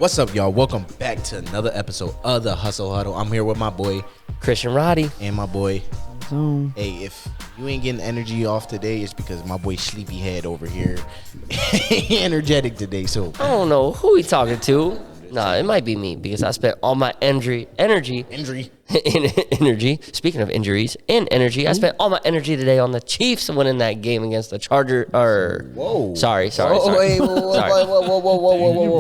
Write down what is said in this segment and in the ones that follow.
What's up, y'all? Welcome back to another episode of the Huddle. I'm here with my boy Christian Roddy and my boy. Zone. Hey, if you ain't getting energy off today, it's because my boy Sleepyhead over here energetic today. So I don't know who he talking to. Nah, it might be me because I spent all my energy. Speaking of injuries and energy, I spent all my energy today on the Chiefs winning that game against the Chargers. Whoa. Sorry. Whoa.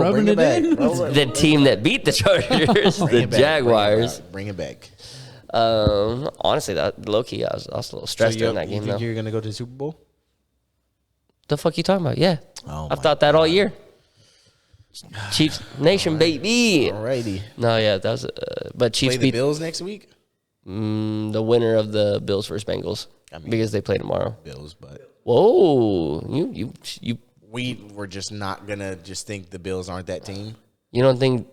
Bring it back. The team that beat the Chargers, the Jaguars. Bring it back. Honestly, that low key, I was a little stressed during that game. You think you're gonna go to the Super Bowl? The fuck you talking about? Yeah, I've thought that all year. Chiefs Nation, baby. Alrighty. No, yeah, that was. But Chiefs play the Bills next week. The winner of the Bills versus Bengals, because they play tomorrow. Bills, but whoa, you. We were just not gonna just think the Bills aren't that team. You don't think?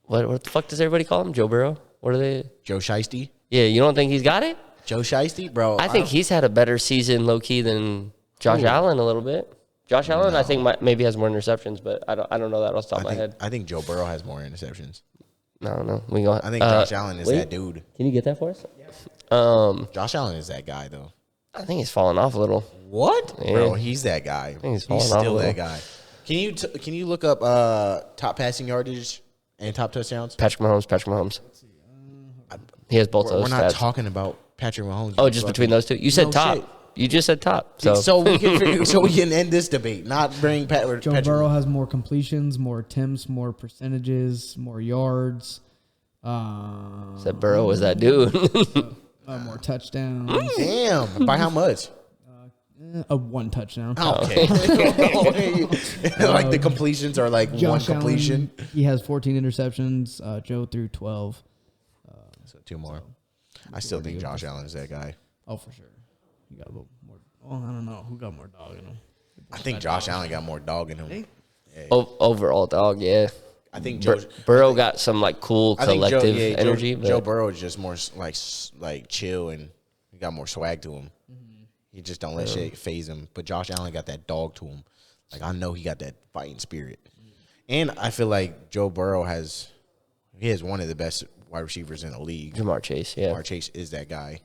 What the fuck does everybody call him? Joe Burrow? What are they? Joe Shiesty. Yeah, you don't think he's got it? Joe Shiesty, bro. I think he's had a better season, low key, than Josh Allen a little bit. Josh Allen, I think maybe has more interceptions, but I don't know that off the top of my head. I think Joe Burrow has more interceptions. I don't know. I think Josh Allen is that dude. Can you get that for us? Josh Allen is that guy, though. I think he's fallen off a little. What? Yeah. Bro, he's that guy. He's still that guy. Can you look up top passing yardage and top touchdowns? Patrick Mahomes. He has both those We're not stats. talking about Patrick Mahomes. Oh, just between those two? You said top. Shit. You just said top. So we can end this debate, not bring Patrick. Joe Burrow has more completions, more attempts, more percentages, more yards. said Burrow was that dude. More touchdowns. Damn. By how much? One touchdown. Okay. Like the completions are like Josh one completion. Allen, he has 14 interceptions. Joe threw 12. So two more. I still think Josh Allen is that guy. Oh, for sure. You got a little more. Well, I don't know who got more dog in him. I think Josh Allen got more dog in him. Yeah. Overall, dog, yeah. I think Burrow got some like cool collective energy. Joe Burrow is just more like chill, and he got more swag to him. Mm-hmm. He just don't let shit phase him. But Josh Allen got that dog to him. Like, I know he got that fighting spirit. And I feel like Joe Burrow has one of the best wide receivers in the league. Jamar Chase, yeah. Jamar Chase is that guy.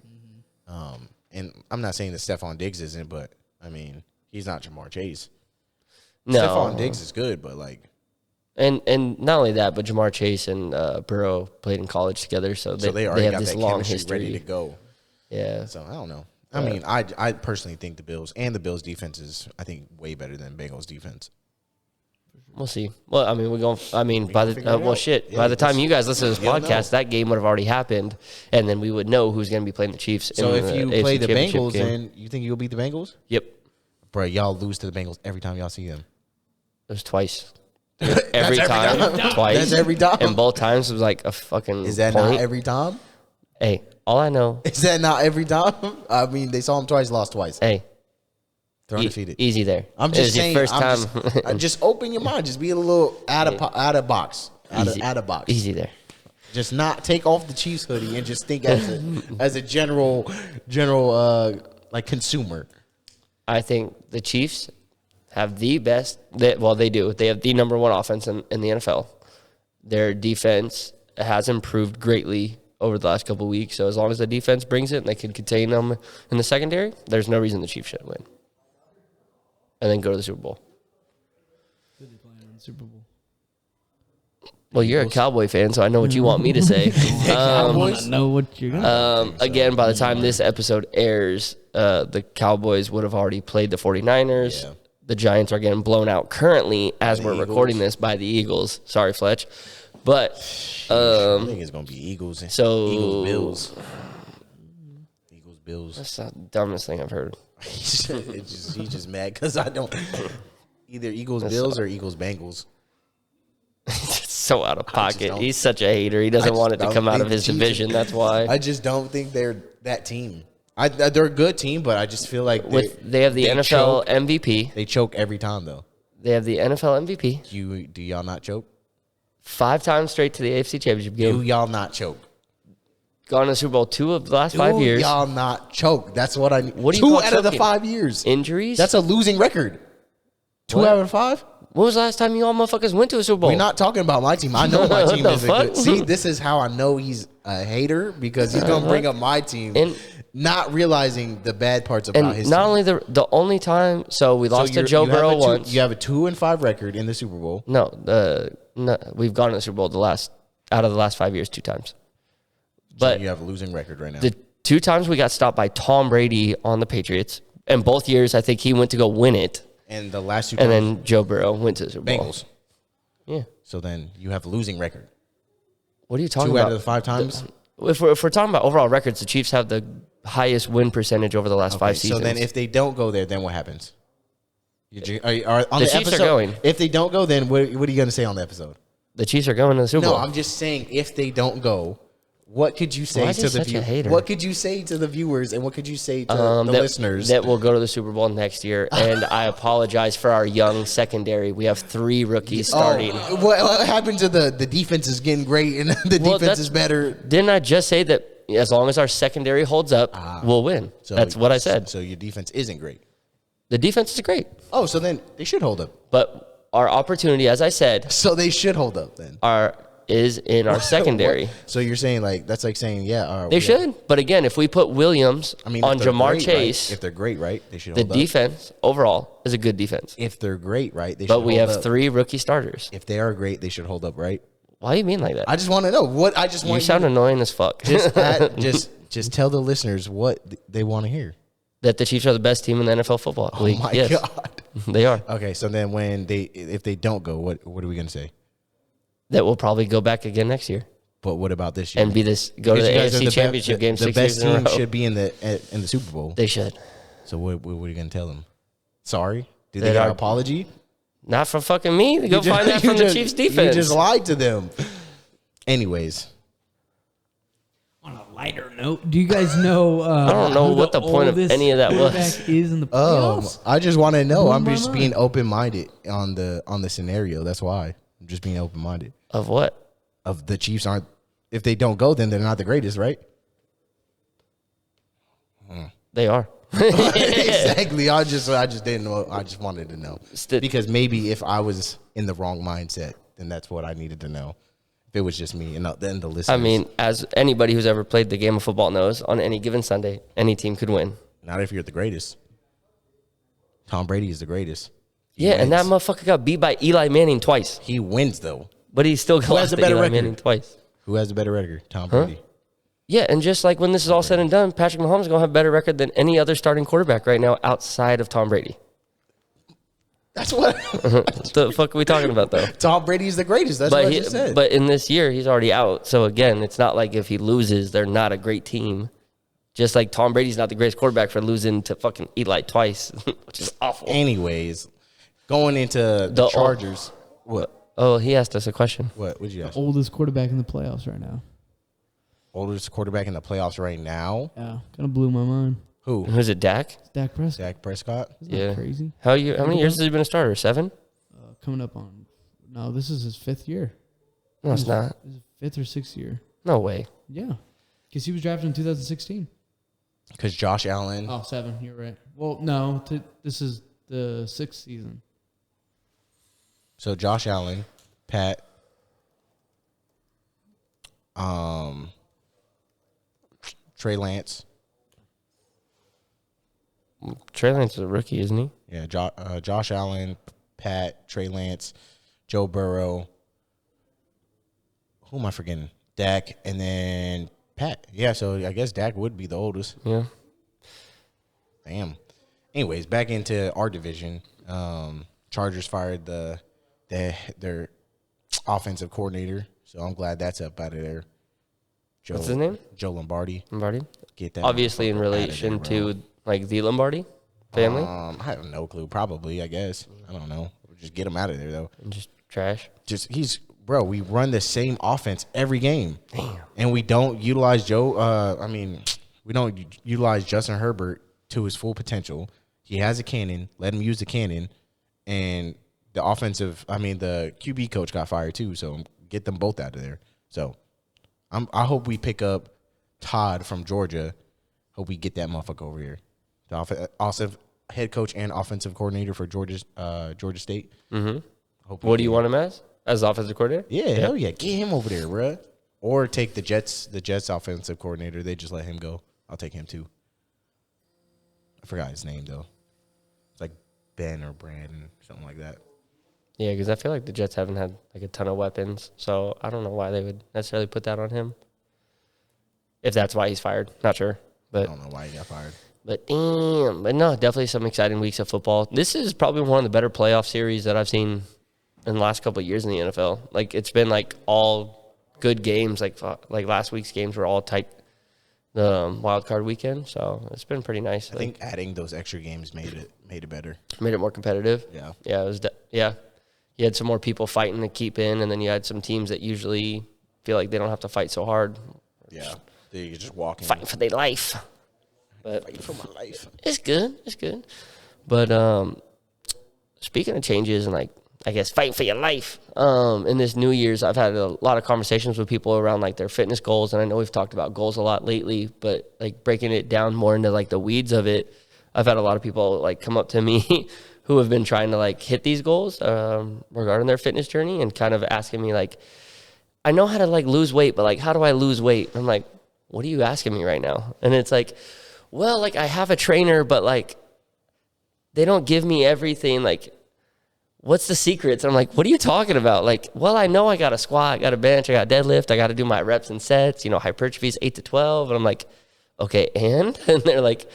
Mm-hmm. And I'm not saying that Stephon Diggs isn't, but I mean, he's not Jamar Chase. No. Stephon Diggs is good, but like. And not only that, but Jamar Chase and Burrow played in college together, so they already have got this that long chemistry history. ready to go. Yeah. So I don't know. I mean, I personally think the Bills defense is, I think, way better than Bengals defense. We'll see. Well, I mean, by the time you guys listen to this podcast, that game would have already happened, and then we would know who's going to be playing the Chiefs. So if you play the Bengals, game. then you think you'll beat the Bengals? Yep. Bro, y'all lose to the Bengals every time y'all see them. It was twice. Every time. Twice. That's every time. And both times it was like a fucking Is that point. not every time? Hey, all I know. Is that not every time? I mean, they saw them twice, lost twice. Hey. They're undefeated. Easy there. I'm just saying. Your first time. Just open your mind. Just be a little out of box. Out of box. Easy there. Just not take off the Chiefs hoodie and just think as a general like consumer. I think the Chiefs have the best. They do. They have the number one offense in the NFL. Their defense has improved greatly over the last couple of weeks. So as long as the defense brings it and they can contain them in the secondary, there's no reason the Chiefs shouldn't win. And then go to the Super Bowl. Who are they playing in the Super Bowl? Well, you're a Cowboy fan, so I know what you want me to say. I know what you're gonna Again, by the time this episode airs, the Cowboys would have already played the 49ers. Yeah. The Giants are getting blown out currently as we're recording this by the Eagles. Sorry, Fletch. But I think it's gonna be Eagles. Eagles Bills. That's the dumbest thing I've heard. He's just mad because I don't either Eagles Bills or Eagles Bengals. So out of pocket. He's such a hater. He doesn't want it to come out of his division. That's why. I just don't think they're that team. They're a good team, but I just feel like they have the NFL MVP. They choke every time, though. They have the NFL MVP. Do y'all not choke? 5 times straight to the AFC Championship game. Do y'all not choke? Gone to the Super Bowl 2 of the last 5 years. Y'all not choke. That's what I need. What do you 2 call out of the choking? 5 years. Injuries? That's a losing record. 2 What? out of 5? When was the last time you all motherfuckers went to a Super Bowl? We're not talking about my team. I know my team The isn't fuck? good. See, this is how I know he's a hater because he's gonna bring up my team, And- not realizing the bad parts about And his not team. only the only time, so we lost to you're- Joe you have Burrow a two- once. You have a 2-5 record in the Super Bowl. No, we've gone to the Super Bowl out of the last 5 years 2 times. But So you have a losing record right now. the 2 times we got stopped by Tom Brady on the Patriots, and both years I think he went to go win it, and the last 2 and times, then Joe Burrow went to the Super Bowl. Bengals. Yeah. So then you have a losing record. What are you talking 2 about? out of the 5 times. If we're talking about overall records, the Chiefs have the highest win percentage over the last 5 So seasons. then if they don't go there, then what happens? On The Chiefs are going. If they don't go, then what are you going to say on the episode? the Chiefs are going to the Super No, Bowl. I'm just saying if they don't go, what could you say Why is to he the such a hater? What could you say to the viewers and what could you say to the that, listeners? that will go to the Super Bowl next year. And I apologize for our young secondary. We have 3 rookies starting. What happened to the defense is getting great and the defense that's- is better? Didn't I just say that as long as our secondary holds up, we'll win? So, That's what I said. So your defense isn't great. The defense is great. Oh, so then they should hold up. But our opportunity, as I said, So they should hold up then. is in our secondary. So you're saying that's like saying They should. But again, if we put Williams I mean, on if they're Jamar great, Chase, right? If they're great, right? They should the hold up. defense overall is a good defense. If they're great, right? They But should we hold have up. 3 rookie starters. If they are great, they should hold up, right? Why do you mean like that? I just want to know what I just want. You sound annoying as fuck. Just tell the listeners what they want to hear. That the Chiefs are the best team in the NFL football league. Oh my Yes, god. they are. Okay, so then if they don't go, what are we gonna say? That will probably go back again next year But what about this year? and go to the Because you guys are AFC Championship game The 6 best years in a team row. should be in the Super Bowl. They should. So what are you gonna tell them? Sorry, did That they get our- an apology? Not from fucking me. Go find that from the Chiefs defense. You just lied to them. Anyways, On a lighter note, do you guys know? I don't know who what the point of oldest any of that was. quarterback is in the playoffs? I just want to know. Blew I'm my just mind. being open minded on the scenario. That's why I'm just being open minded. Of what? Of the Chiefs aren't. If they don't go, then they're not the greatest, right? They are. Exactly. I just didn't know. I just wanted to know Sti- because maybe if I was in the wrong mindset, then that's what I needed to know. If it was just me and then the listeners. I mean, as anybody who's ever played the game of football knows, on any given Sunday, any team could win. not if you're the greatest. Tom Brady is the greatest. He Yeah, and that wins. motherfucker got beat by Eli Manning twice, He wins though. but he still got has a to better Eli record? Manning twice. Who has a better record? Tom Brady. Yeah, and just like when this is all said and done, Patrick Mahomes is going to have a better record than any other starting quarterback right now outside of Tom Brady. That's what What the fuck are we talking about, though? Tom Brady is the greatest. That's what I just said. But in this year, he's already out. So again, it's not like if he loses, they're not a great team. Just like Tom Brady's not the greatest quarterback for losing to fucking Eli twice, which is awful. Anyways, going into the The- Chargers. What? Oh, he asked us a question. What would you ask? Oldest quarterback in the playoffs right now. Oldest quarterback in the playoffs right now. Yeah, kind of blew my mind. Who? Who's it, Dak? It's Dak Prescott. Dak Prescott. Isn't that Yeah. crazy? How many years has he been a starter? 7? Coming up on. No, this is his 5th year. No, it's not. This is 5th or 6th year. No way. Yeah, because he was drafted in 2016. Because Josh Allen. Oh, 7. You're right. Well, no, this is the 6th season. So Josh Allen, Pat. Trey Lance. Trey Lance is a rookie, isn't he? Yeah, Josh Allen, Pat, Trey Lance, Joe Burrow. Who am I forgetting? Dak, and then Pat. Yeah, so I guess Dak would be the oldest. Yeah. Damn. Anyways, back into our division. Chargers fired their offensive coordinator, so I'm glad that's up out of there. What's his name? Joe Lombardi. Lombardi? Get that. Obviously in motherfucker outta relation there, bro. to like the Lombardi family. I have no clue. Probably, I guess. I don't know. Just get him out of there though. And just trash. We run the same offense every game. Damn. And we don't utilize we don't utilize Justin Herbert to his full potential. He has a cannon. Let him use the cannon. And the QB coach got fired too. So get them both out of there. So I hope we pick up Todd from Georgia. Hope we get that motherfucker over here. The offensive head coach and offensive coordinator for Georgia State. Mm-hmm. What do you want him as offensive coordinator? Yeah, hell yeah, get him over there, bro. Or take the Jets offensive coordinator. They just let him go. I'll take him too. I forgot his name though. It's like Ben or Brandon, something like that. Yeah, because I feel like the Jets haven't had like a ton of weapons, so I don't know why they would necessarily put that on him. If that's why he's fired, not sure. But I don't know why he got fired. But damn, but no, definitely some exciting weeks of football. This is probably one of the better playoff series that I've seen in the last couple of years in the NFL. Like it's been like all good games. Like last week's games were all tight. The wild card weekend, so it's been pretty nice. I think adding those extra games made it better. Made it more competitive. Yeah. Yeah, it was. You had some more people fighting to keep in, and then you had some teams that usually feel like they don't have to fight so hard. Yeah, they just walk in. Fighting for their life. But fighting for my life. It's good. It's good. But speaking of changes and like I guess fighting for your life. In this New Year's, I've had a lot of conversations with people around like their fitness goals, and I know we've talked about goals a lot lately, but like breaking it down more into like the weeds of it, I've had a lot of people like come up to me who have been trying to like hit these goals regarding their fitness journey and kind of asking me like, I know how to like lose weight, but like how do I lose weight? I'm like, what are you asking me right now? And it's like, well, like I have a trainer, but like they don't give me everything. Like, what's the secrets? And I'm like, what are you talking about? Like, well, I know I got a squat, I got a bench, I got a deadlift, I got to do my reps and sets, hypertrophy is 8 to 12. And I'm like, okay, and? And they're like,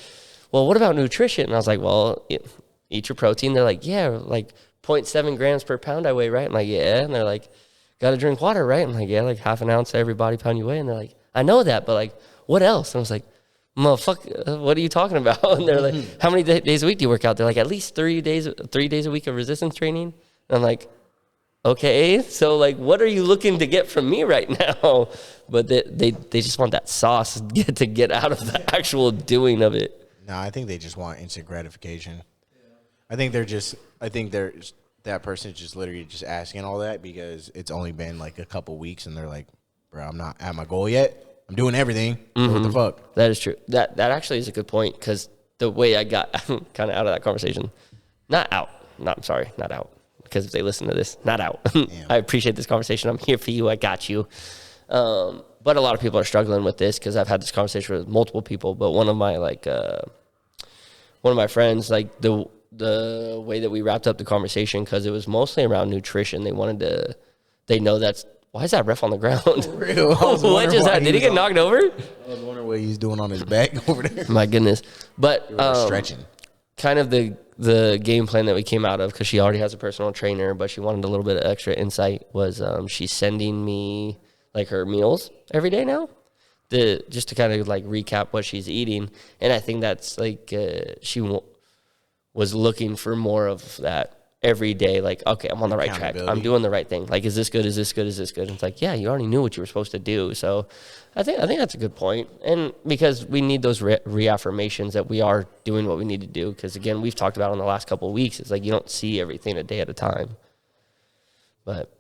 well, what about nutrition? And I was like, well, eat your protein. They're like, yeah, like 0.7 grams per pound I weigh, right? I'm like, yeah. And they're like, got to drink water, right? I'm like, yeah, like half an ounce every body pound you weigh. And they're like, I know that, but like, what else? And I was like, motherfucker, what are you talking about? And they're like, how many days a week do you work out? They're like, at least 3 days a week of resistance training. And I'm like, okay, so like, what are you looking to get from me right now? But they just want that sauce to get out of the actual doing of it. No, I think they just want instant gratification. I think that person is just literally just asking all that because it's only been like a couple weeks and they're like, bro, I'm not at my goal yet. I'm doing everything. Mm-hmm. What the fuck? That is true. That actually is a good point because the way I got kind of out of that conversation, not out, because if they listen to this, not out. I appreciate this conversation. I'm here for you. I got you. But a lot of people are struggling with this because I've had this conversation with multiple people. But one of my friends, like the way that we wrapped up the conversation, because it was mostly around nutrition. They know that's. Why is that ref on the ground? Real. What just happened? Did he get knocked over? I was wondering what he's doing on his back over there. My goodness. But stretching. Kind of the game plan that we came out of, because she already has a personal trainer, but she wanted a little bit of extra insight, was she's sending me like her meals every day now, just to kind of like recap what she's eating. And I think that's like she was looking for more of that. Every day, like, okay, I'm on the right track. I'm doing the right thing. Like, is this good? Is this good? Is this good? And it's like, yeah, you already knew what you were supposed to do. So I think that's a good point. And because we need those reaffirmations that we are doing what we need to do. Because, again, we've talked about in the last couple of weeks, it's like you don't see everything a day at a time. But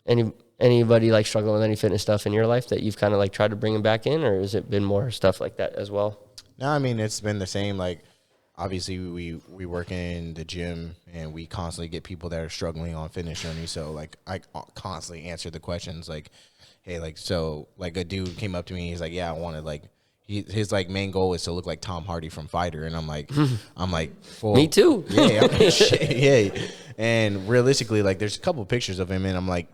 anybody, like, struggling with any fitness stuff in your life that you've kind of, like, tried to bring them back in? Or has it been more stuff like that as well? No, I mean, it's been the same, like, obviously, we work in the gym, and we constantly get people that are struggling on fitness journey. So, like, I constantly answer the questions, like, hey, like, so, like, a dude came up to me. He's like, yeah, I wanted, like, his, like, main goal is to look like Tom Hardy from Fighter. And I'm like, well, me too. Yeah, I'm like, shit, yeah. And realistically, like, there's a couple of pictures of him, and I'm like,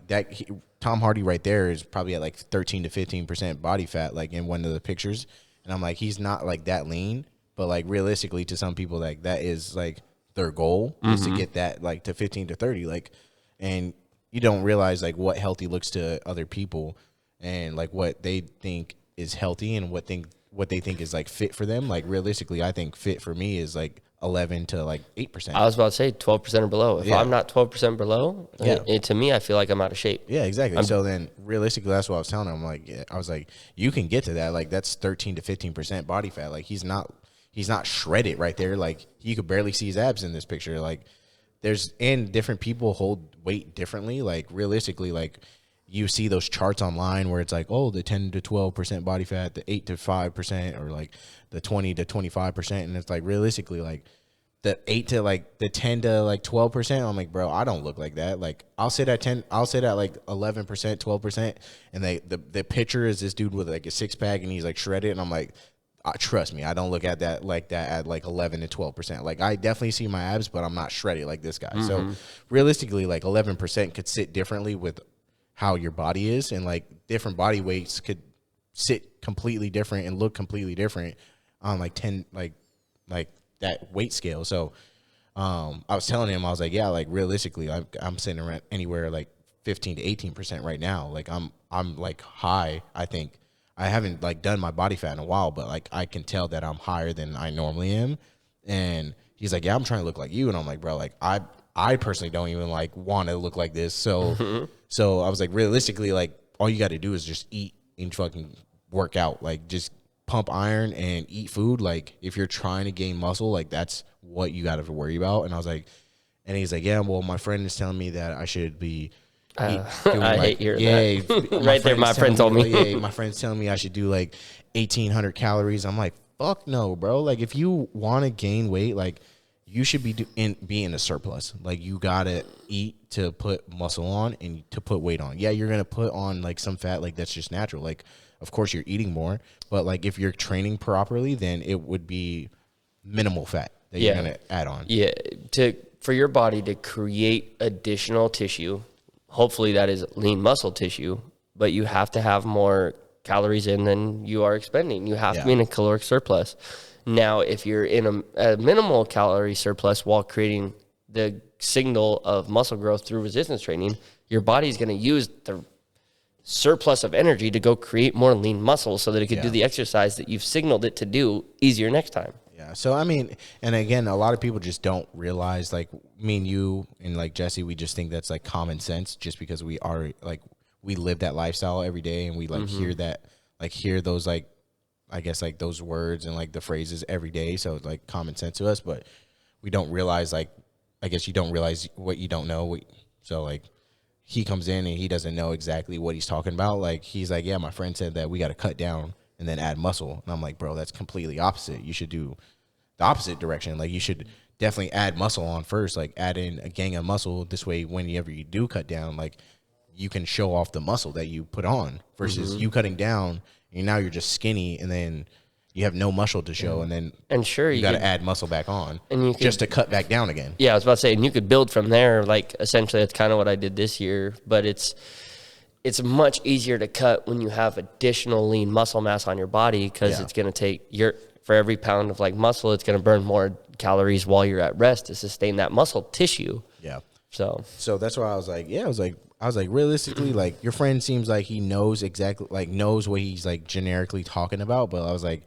Tom Hardy right there is probably at, like, 13 to 15% body fat, like, in one of the pictures. And I'm like, he's not, like, that lean. But, like, realistically, to some people, like, that is, like, their goal is to get that, like, to 15 to 30. Like, and you don't realize, like, what healthy looks to other people and, like, what they think is healthy and what they think is, like, fit for them. Like, realistically, I think fit for me is, like, 11 to, like, 8%. I was about to say 12% or below. If I'm not 12% below, to me, I feel like I'm out of shape. Yeah, exactly. So then, realistically, that's what I was telling him. I'm like, I was like, you can get to that. Like, that's 13 to 15% body fat. Like, he's not shredded right there. Like, you could barely see his abs in this picture. Like, and different people hold weight differently. Like, realistically, like, you see those charts online where it's like, oh, the 10 to 12% body fat, the 8 to 5%, or like the 20 to 25%. And it's like, realistically, like, the 10 to like 12%. I'm like, bro, I don't look like that. Like I'll sit at 10, I'll sit at like 11%, 12%, and the picture is this dude with like a 6-pack and he's like shredded, and I'm like, trust me, I don't look at that at like 11 to 12%. Like I definitely see my abs, but I'm not shredded like this guy. So realistically, like 11% could sit differently with how your body is, and like different body weights could sit completely different and look completely different on like 10 like that weight scale. So I was telling him, I was like, yeah, like realistically, I'm sitting around anywhere like 15 to 18% right now. Like I'm like high. I think I haven't like done my body fat in a while, but like I can tell that I'm higher than I normally am. And he's like, yeah, I'm trying to look like you. And I'm like, bro, like I personally don't even like want to look like this. So so I was like, realistically, like all you got to do is just eat and fucking work out. Like just pump iron and eat food. Like if you're trying to gain muscle, like that's what you got to worry about. And I was like, and he's like, yeah, well, my friend is telling me that I should be doing I hate hearing that. Right there, my friend told me. Yeah, my friend's telling me I should do like 1,800 calories. I'm like, fuck no, bro. Like if you want to gain weight, like you should be be in a surplus. Like you gotta eat to put muscle on and to put weight on. Yeah, you're gonna put on like some fat. Like that's just natural. Like of course you're eating more, but like if you're training properly, then it would be minimal fat that you're gonna add on. Yeah, for your body to create additional tissue, hopefully that is lean muscle tissue, but you have to have more calories in than you are expending. You have to be in a caloric surplus. Now, if you're in a minimal calorie surplus while creating the signal of muscle growth through resistance training, your body's going to use the surplus of energy to go create more lean muscle so that it could do the exercise that you've signaled it to do easier next time. Yeah. So, I mean, and again, a lot of people just don't realize, like me and you and like Jesse, we just think that's like common sense just because we are like, we live that lifestyle every day and we like hear those like, I guess like those words and like the phrases every day. So it's like common sense to us, but we don't realize like, I guess you don't realize what you don't know. So like he comes in and he doesn't know exactly what he's talking about. Like he's like, yeah, my friend said that we got to cut down and then add muscle. And I'm like, bro, that's completely opposite. You should do the opposite direction. Like you should definitely add muscle on first, like add in a gang of muscle. This way, whenever you do cut down, like you can show off the muscle that you put on versus you cutting down and now you're just skinny and then you have no muscle to show and then you got to add muscle back on and just to cut back down again. Yeah, I was about to say, and you could build from there. Like essentially that's kind of what I did this year, but it's much easier to cut when you have additional lean muscle mass on your body because it's going to take for every pound of like muscle, it's going to burn more calories while you're at rest to sustain that muscle tissue. Yeah. So that's why I was like, I was like, realistically, like your friend seems like he knows exactly, like knows what he's like generically talking about. But I was like,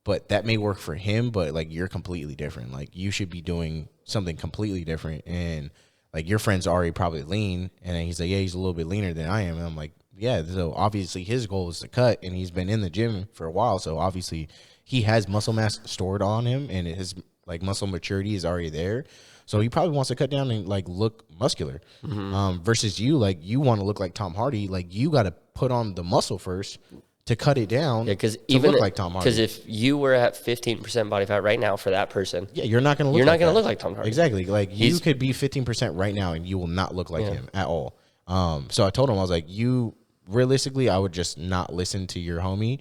but that may work for him, but like you're completely different. Like you should be doing something completely different. And like your friend's already probably lean. And then he's like, yeah, he's a little bit leaner than I am. And I'm like, yeah. So obviously his goal is to cut and he's been in the gym for a while. So obviously he has muscle mass stored on him and his like muscle maturity is already there. So he probably wants to cut down and like look muscular versus you. Like you want to look like Tom Hardy. Like you got to put on the muscle first to cut it down. Yeah, because even look like Tom Hardy. Because if you were at 15% body fat right now for that person, you're not going to look. You're not going to look like Tom Hardy. Exactly. Like you could be 15% right now and you will not look like him at all. So I told him, I was like, you realistically, I would just not listen to your homie.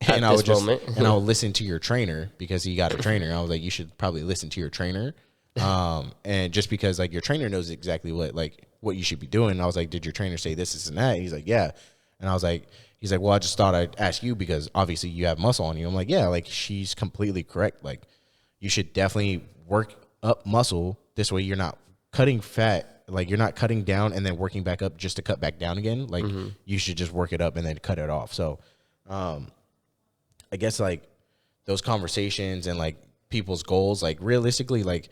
And I would listen to your trainer because he got a trainer. I was like, you should probably listen to your trainer. And just because like your trainer knows exactly what you should be doing. And I was like, did your trainer say this and that? He's like, yeah. And I was like, he's like, well, I just thought I'd ask you because obviously you have muscle on you. I'm like, yeah, like she's completely correct. Like you should definitely work up muscle. This way you're not cutting fat. Like you're not cutting down and then working back up just to cut back down again. Like you should just work it up and then cut it off. So, I guess like those conversations and like people's goals, like realistically, like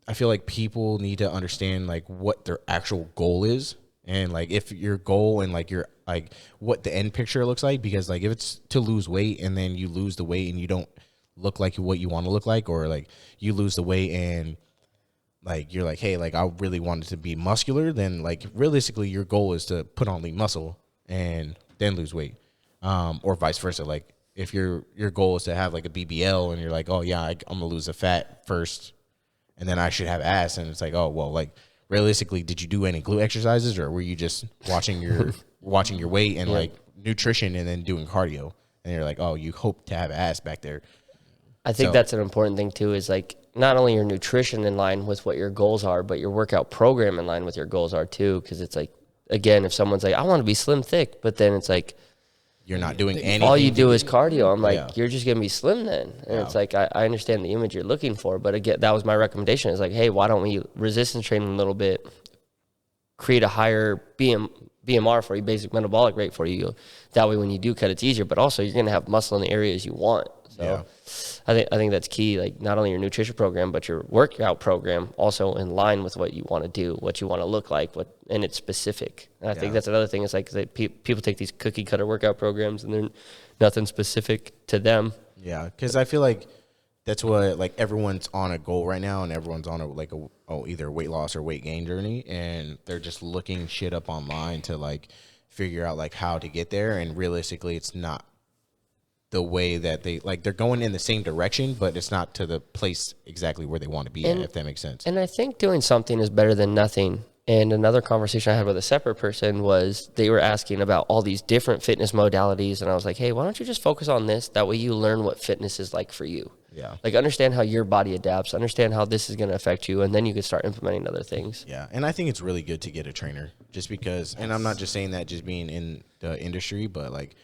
I feel like people need to understand like what their actual goal is and like if your goal and like your like what the end picture looks like, because like if it's to lose weight and then you lose the weight and you don't look like what you want to look like, or like you lose the weight and like you're like, hey, like I really wanted to be muscular, then like realistically your goal is to put on lean muscle and then lose weight. Or vice versa. Like if your goal is to have like a BBL and you're like, oh yeah, I'm gonna lose the fat first, and then I should have ass, and it's like, oh well, like realistically, did you do any glute exercises, or were you just watching your weight and like nutrition and then doing cardio, and you're like, oh, you hope to have ass back there. I think that's an important thing too, is like not only your nutrition in line with what your goals are, but your workout program in line with your goals are too. Because it's like, again, if someone's like, I want to be slim thick, but then it's like, you're not doing anything. all you do is cardio. I'm like, you're just going to be slim then. And it's like, I understand the image you're looking for, but again, that was my recommendation. It's like, hey, why don't we resistance train a little bit, create a higher BMR for you, basic metabolic rate for you. That way when you do cut, it's easier, but also you're going to have muscle in the areas you want. So I think that's key, like not only your nutrition program, but your workout program also in line with what you want to do, what you want to look like, and it's specific. And I think that's another thing. Is like people take these cookie cutter workout programs and they're nothing specific to them. Yeah, because I feel like that's what, like, everyone's on a goal right now, and everyone's on either weight loss or weight gain journey, and they're just looking shit up online to like figure out like how to get there, and realistically, it's not the way that they're going in the same direction, but it's not to the place exactly where they want to be at, if that makes sense. And I think doing something is better than nothing. And another conversation I had with a separate person was they were asking about all these different fitness modalities. And I was like, hey, why don't you just focus on this? That way you learn what fitness is like for you. Yeah. Like understand how your body adapts, understand how this is going to affect you. And then you can start implementing other things. Yeah. And I think it's really good to get a trainer just because, and I'm not just saying that just being in the industry, but like,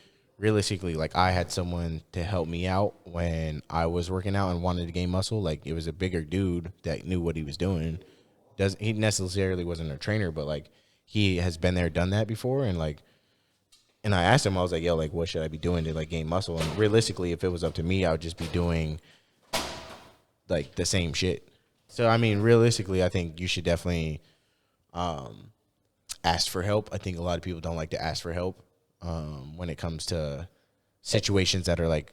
realistically, like I had someone to help me out when I was working out and wanted to gain muscle. Like it was a bigger dude that knew what he was doing. He necessarily wasn't a trainer, but like he has been there, done that before. And like, and I asked him, I was like, yo, like what should I be doing to like gain muscle? And realistically, if it was up to me, I would just be doing like the same shit. So, I mean, realistically, I think you should definitely ask for help. I think a lot of people don't like to ask for help. When it comes to situations that are like,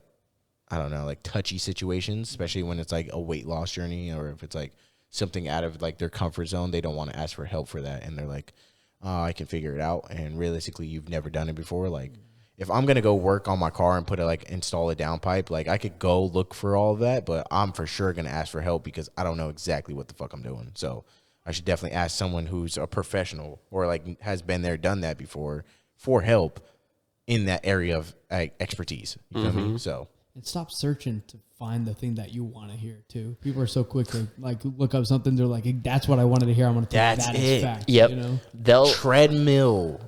I don't know, like touchy situations, especially when it's like a weight loss journey, or if it's like something out of like their comfort zone, they don't want to ask for help for that. And they're like, oh, I can figure it out. And realistically, you've never done it before. Like if I'm going to go work on my car and install a downpipe, like I could go look for all of that, but I'm for sure going to ask for help because I don't know exactly what the fuck I'm doing. So I should definitely ask someone who's a professional or like has been there, done that before for help in that area of expertise. You know what I mean? So and stop searching to find the thing that you want to hear too. People are so quick to like look up something. They're like, that's what I wanted to hear. I'm going to take that's that it. as fact. Yep. You know? Treadmill,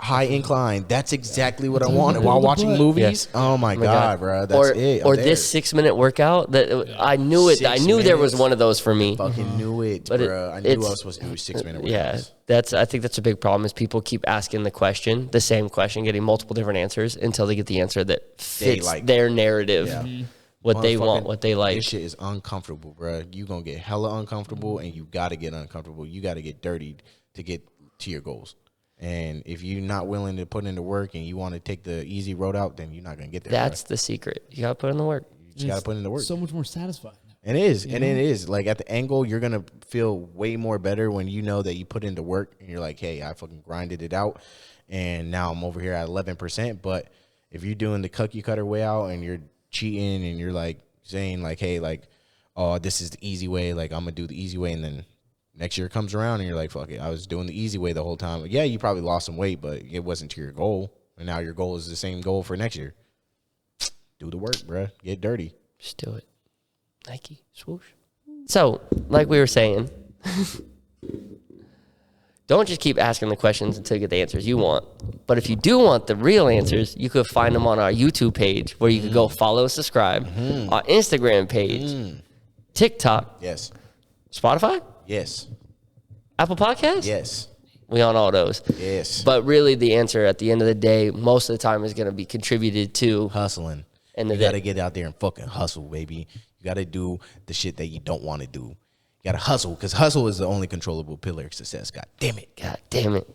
high incline. That's exactly what I wanted while watching movies. Yeah. Oh my God, bro. That's it. Or this 6-minute workout that I knew it. I knew there was one of those for me. Fucking knew it, but bro. I knew I was supposed to do 6-minute workouts. Yeah, I think that's a big problem is people keep asking the same question, getting multiple different answers until they get the answer that fits their narrative. Yeah. What they want, what they like. This shit is uncomfortable, bro. You gonna get hella uncomfortable, and you gotta get uncomfortable. You gotta get dirty to get to your goals. And if you're not willing to put in the work and you want to take the easy road out, then you're not going to get there. That's the secret. You got to put in the work. You just got to put in the work. So much more satisfying. And it is. And it is. Like at the angle, you're going to feel way more better when you know that you put in the work and you're like, hey, I fucking grinded it out. And now I'm over here at 11%. But if you're doing the cookie cutter way out and you're cheating and you're like saying like, hey, like, oh, this is the easy way. Like I'm going to do the easy way. And then next year comes around and you're like, fuck it, I was doing the easy way the whole time. Yeah, you probably lost some weight, but it wasn't to your goal. And now your goal is the same goal for next year. Do the work, bruh. Get dirty. Just do it. Nike, swoosh. So, like we were saying, don't just keep asking the questions until you get the answers you want. But if you do want the real answers, you could find them on our YouTube page where you could go follow, subscribe, our Instagram page, TikTok. Yes. Spotify? Yes. Apple Podcasts? Yes. We on all those. Yes. But really the answer at the end of the day, most of the time is going to be contributed to hustling. And you got to get out there and fucking hustle, baby. You got to do the shit that you don't want to do. You got to hustle because hustle is the only controllable pillar of success. God damn it. God damn it.